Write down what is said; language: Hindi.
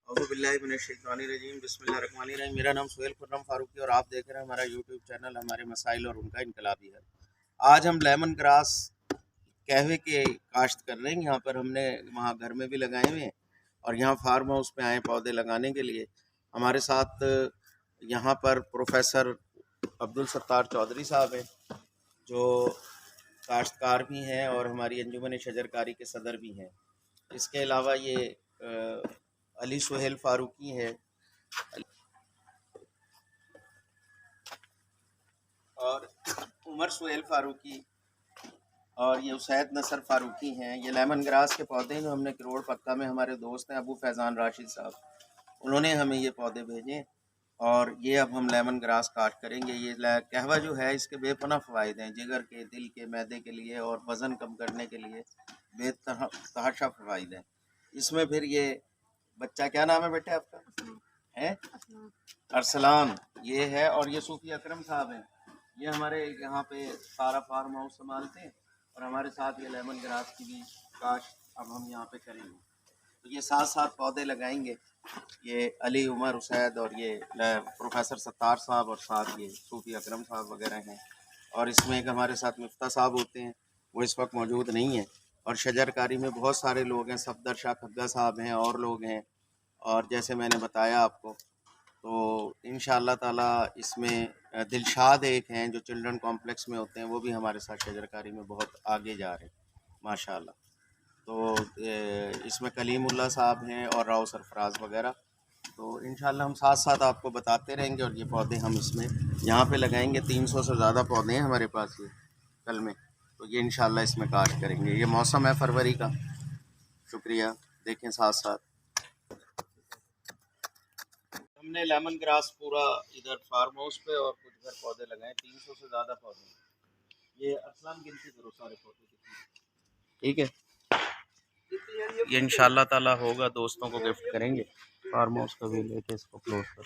औज़ुबिल्लाहिमिनश्शैतानिर्रजीम बिस्मिल्लाहिर्रहमानिर्रहीम। मेरा नाम सुहेल खुर्रम फारूकी और आप देख रहे हैं हमारा यूट्यूब चैनल हमारे मसाइल और उनका इनकलाबी है। आज हम लेमन ग्रास कहवे के काश्त कर रहे हैं। यहाँ पर हमने वहाँ घर में भी लगाए हुए हैं और यहाँ फार्म हाउस में आए पौधे लगाने के लिए। हमारे साथ यहाँ पर प्रोफेसर अब्दुल सत्तार चौधरी साहब हैं जो काश्तकार भी हैं और हमारी अंजुमन शजरकारी के सदर भी हैं। इसके अलावा ये अली सुहेल फारूकी है और उमर सुहेल फारूकी और ये उसैद नसर फारूकी हैं। ये लेमन ग्रास के पौधे हैं जो हमने करोड़ पत्ता में हमारे दोस्त हैं अबू फैज़ान राशिद साहब, उन्होंने हमें ये पौधे भेजे और ये अब हम लेमन ग्रास काट करेंगे। ये कहवा जो है इसके बेपनाह फ़वाइद हैं, जिगर के, दिल के, मैदे के लिए और वज़न कम करने के लिए बेतहाशा फ़वाइद हैं। इसमें फिर ये बच्चा, क्या नाम है बेटे आपका? है अरसलान, ये है। और ये सूफी अकरम साहब हैं, ये हमारे यहाँ पे सारा फार्म हाउस संभालते हैं और हमारे साथ ये लेमन ग्रास की भी काश्त अब हम यहाँ पे करेंगे। तो ये साथ साथ पौधे लगाएंगे, ये अली, उमर, उसैद और ये प्रोफेसर सत्तार साहब और साथ ये सूफी अकरम साहब वगैरह हैं। और इसमें एक हमारे साथ मिफ्ता साहब होते हैं, वो इस वक्त मौजूद नहीं है। और शजरकारी में बहुत सारे लोग हैं, सफदर शाह खग्गा साहब हैं और लोग हैं। और जैसे मैंने बताया आपको, तो इंशाअल्लाह ताला इसमें दिलशाद एक हैं जो चिल्ड्रन कॉम्प्लेक्स में होते हैं, वो भी हमारे साथ शजरकारी में बहुत आगे जा रहे हैं माशाअल्लाह। तो इसमें कलीमुल्लाह साहब हैं और राव सरफराज वगैरह। तो इंशाअल्लाह हम साथ साथ आपको बताते रहेंगे और ये पौधे हम इसमें यहाँ पे लगाएंगे। 300 से ज़्यादा पौधे हैं हमारे पास ये कल में, तो ये इंशाअल्लाह इसमें काश्त करेंगे। ये मौसम है फरवरी का। शुक्रिया। देखें साथ साथ हमने लेमन ग्रास पूरा इधर फार्म हाउस पे और कुछ घर पौधे लगाए, 300 से ज़्यादा पौधे। ये असलाम गिनती करो सारे पौधे, ठीक है? ये इंशाअल्लाह ताला होगा, दोस्तों को गिफ्ट करेंगे। फार्म हाउस का भी लेके इसको क्लोज कर